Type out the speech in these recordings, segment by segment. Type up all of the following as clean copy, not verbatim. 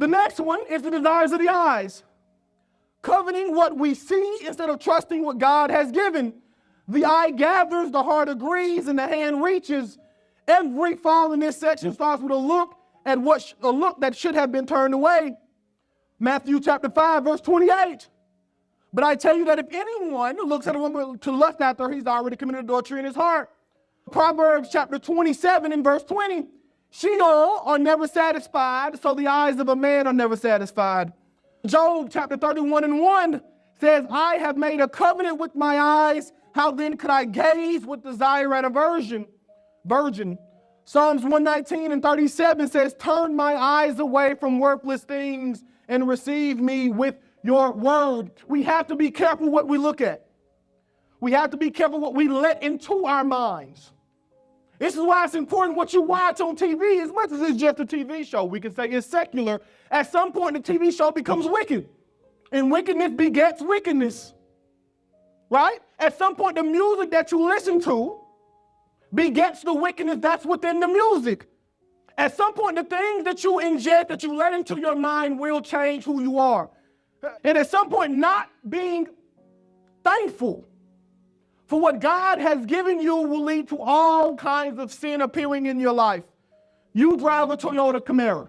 The next one is the desires of the eyes. Coveting what we see instead of trusting what God has given. The eye gathers, the heart agrees, and the hand reaches. Every fall in this section starts with a look at a look that should have been turned away. Matthew chapter 5, verse 28. But I tell you that if anyone looks at a woman to lust after her, he's already committed adultery in his heart. Proverbs chapter 27 and verse 20. Sheol are never satisfied, so the eyes of a man are never satisfied. Job chapter 31 and 1 says, I have made a covenant with my eyes. How then could I gaze with desire and aversion? Virgin. Psalms 119 and 37 says, turn my eyes away from worthless things and receive me with your word. We have to be careful what we look at. We have to be careful what we let into our minds. This is why it's important what you watch on TV. As much as it's just a TV show, we can say it's secular. At some point, the TV show becomes wicked. And wickedness begets wickedness. Right? At some point, the music that you listen to begets the wickedness that's within the music. At some point, the things that you ingest, that you let into your mind will change who you are. And at some point, not being thankful for what God has given you will lead to all kinds of sin appearing in your life. You drive a Toyota Camry,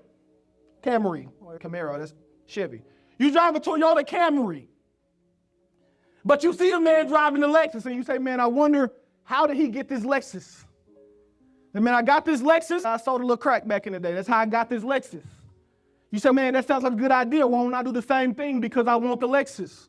that's Chevy. You drive a Toyota Camry, but you see a man driving a Lexus and you say, man, I wonder, how did he get this Lexus? And man, I got this Lexus. I sold a little crack back in the day. That's how I got this Lexus. You say, man, that sounds like a good idea. Why don't I do the same thing because I want the Lexus?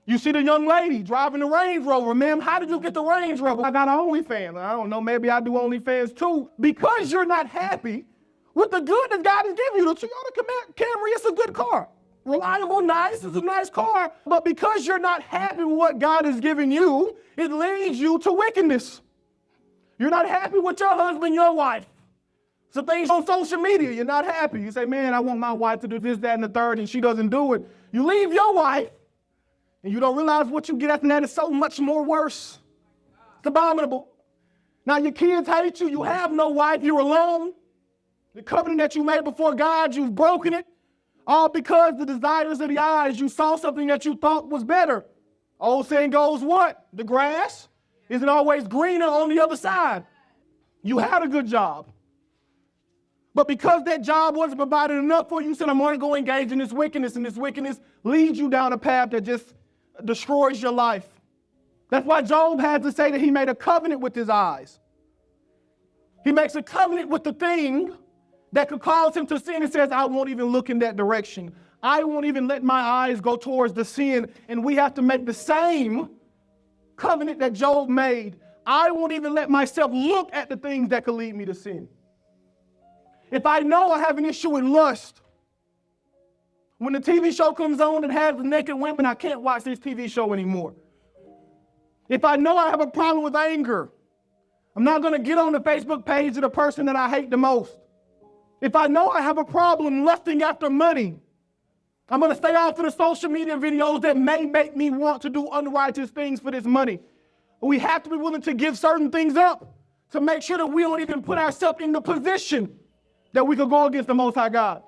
You see the young lady driving the Range Rover. Ma'am, how did you get the Range Rover? I got an OnlyFans. I don't know, maybe I do OnlyFans too. Because you're not happy with the good that God has given you. The Toyota Camry is a good car. Reliable, nice, it's a nice car. But because you're not happy with what God has given you, it leads you to wickedness. You're not happy with your husband, your wife. So things on social media, you're not happy. You say, man, I want my wife to do this, that, and the third, and she doesn't do it. You leave your wife, and you don't realize what you get after that is so much more worse. It's abominable. Now your kids hate you. You have no wife. You're alone. The covenant that you made before God, you've broken it. All because the desires of the eyes, you saw something that you thought was better. Old saying goes what? The grass isn't always greener on the other side. You had a good job. But because that job wasn't provided enough for you, you said, I'm going to go engage in this wickedness, and this wickedness leads you down a path that just destroys your life. That's why Job had to say that he made a covenant with his eyes. He makes a covenant with the thing that could cause him to sin and says, I won't even look in that direction. I won't even let my eyes go towards the sin. And we have to make the same covenant that Job made. I won't even let myself look at the things that could lead me to sin. If I know I have an issue with lust, when the TV show comes on that has the naked women, I can't watch this TV show anymore. If I know I have a problem with anger, I'm not going to get on the Facebook page of the person that I hate the most. If I know I have a problem lusting after money, I'm going to stay off of the social media videos that may make me want to do unrighteous things for this money. We have to be willing to give certain things up to make sure that we don't even put ourselves in the position that we could go against the Most High God.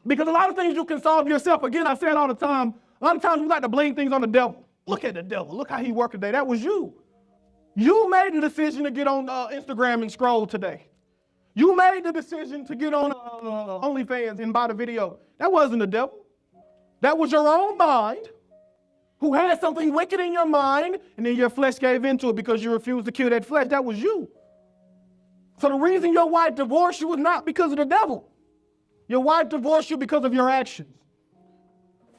Because a lot of things you can solve yourself. Again, I say it all the time. A lot of times we like to blame things on the devil. Look at the devil. Look how he worked today. That was you. You made the decision to get on Instagram and scroll today. You made the decision to get on OnlyFans and buy the video. That wasn't the devil. That was your own mind who had something wicked in your mind, and then your flesh gave into it because you refused to kill that flesh. That was you. So the reason your wife divorced you was not because of the devil. Your wife divorced you because of your actions.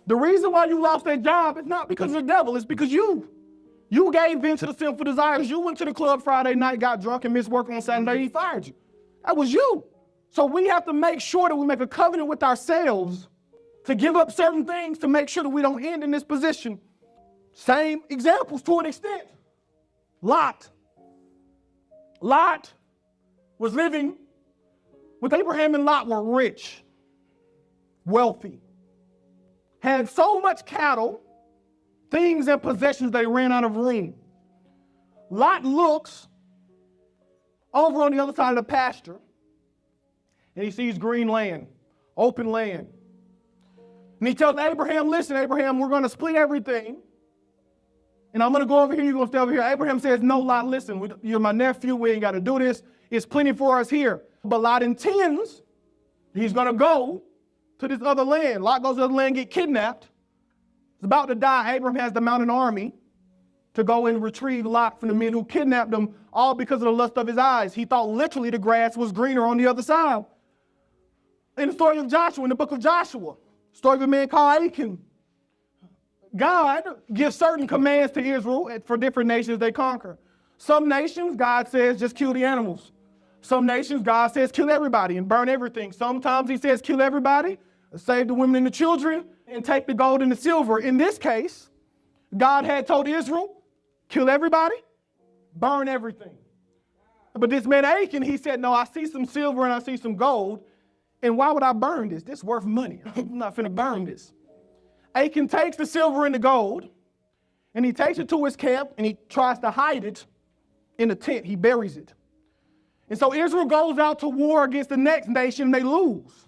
The reason why you lost that job is not because of the devil, it's because you gave in to the sinful desires. You went to the club Friday night, got drunk, and missed work on Saturday, he fired you. That was you. So we have to make sure that we make a covenant with ourselves to give up certain things to make sure that we don't end in this position. Same examples to an extent. Lot was living with Abraham, and Lot were rich, wealthy, had so much cattle, things and possessions they ran out of room. Lot looks over on the other side of the pasture and he sees green land. open land. And he tells Abraham, listen, Abraham, we're going to split everything. And I'm going to go over here, you're going to stay over here. Abraham says, no, Lot, listen, you're my nephew, we ain't got to do this. It's plenty for us here. But Lot intends, he's going to go to this other land. Lot goes to the other land, get kidnapped. He's about to die. Abraham has to mount an army to go and retrieve Lot from the men who kidnapped him, all because of the lust of his eyes. He thought literally the grass was greener on the other side. In the story of Joshua, in the book of Joshua, story of a man called Achan, God gives certain commands to Israel for different nations they conquer. Some nations, God says, just kill the animals. Some nations, God says, kill everybody and burn everything. Sometimes he says, kill everybody, save the women and the children, and take the gold and the silver. In this case, God had told Israel, kill everybody, burn everything. But this man Achan, he said, no, I see some silver and I see some gold, and why would I burn this? This is worth money. I'm not finna burn this. Achan takes the silver and the gold, and he takes it to his camp, and he tries to hide it in a tent. He buries it. And so Israel goes out to war against the next nation, and they lose.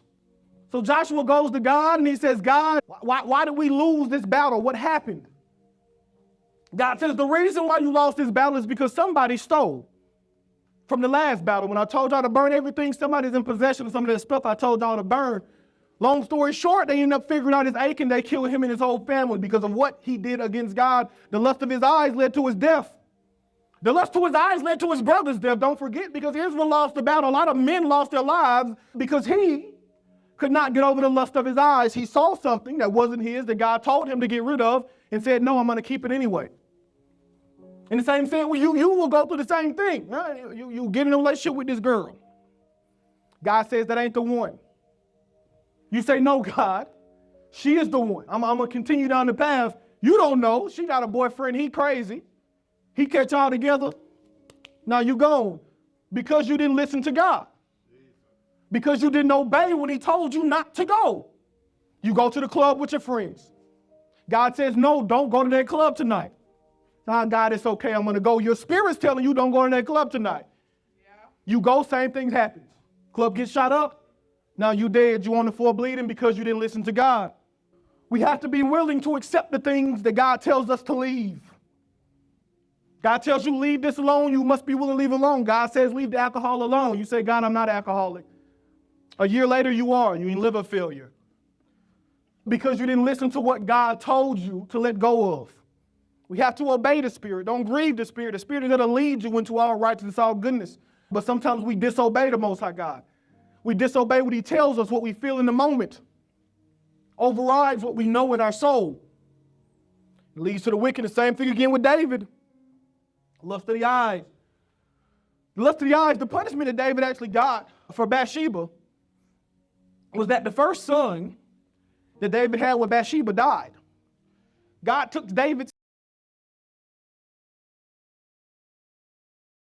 So Joshua goes to God, and he says, God, why did we lose this battle? What happened? God says, the reason why you lost this battle is because somebody stole from the last battle. When I told y'all to burn everything, somebody's in possession of some of that stuff I told y'all to burn. Long story short, they ended up figuring out his Achan. They killed him and his whole family because of what he did against God. The lust of his eyes led to his death. The lust of his eyes led to his brother's death. Don't forget, because Israel lost the battle. A lot of men lost their lives because he could not get over the lust of his eyes. He saw something that wasn't his that God told him to get rid of and said, no, I'm going to keep it anyway. In the same thing, you will go through the same thing. Right? You get in a relationship with this girl. God says that ain't the one. You say, no, God, she is the one. I'm going to continue down the path. You don't know. She got a boyfriend. He crazy. He catch y'all together. Now you gone because you didn't listen to God. Because you didn't obey when he told you not to go. You go to the club with your friends. God says, no, don't go to that club tonight. Nah, God, it's okay. I'm going to go. Your spirit's telling you don't go to that club tonight. Yeah. You go, same thing happens. Club gets shot up. Now you dead. You on the floor bleeding because you didn't listen to God. We have to be willing to accept the things that God tells us to leave. God tells you leave this alone. You must be willing to leave alone. God says leave the alcohol alone. You say, God, I'm not alcoholic. A year later you are. You in liver failure. Because you didn't listen to what God told you to let go of. We have to obey the Spirit. Don't grieve the Spirit. The Spirit is going to lead you into all righteousness, all goodness. But sometimes we disobey the Most High God. We disobey what he tells us, what we feel in the moment. Overrides what we know in our soul. It leads to the wicked. The same thing again with David. Lust of the eyes. The lust of the eyes, the punishment that David actually got for Bathsheba was that the first son that David had with Bathsheba died. God took David's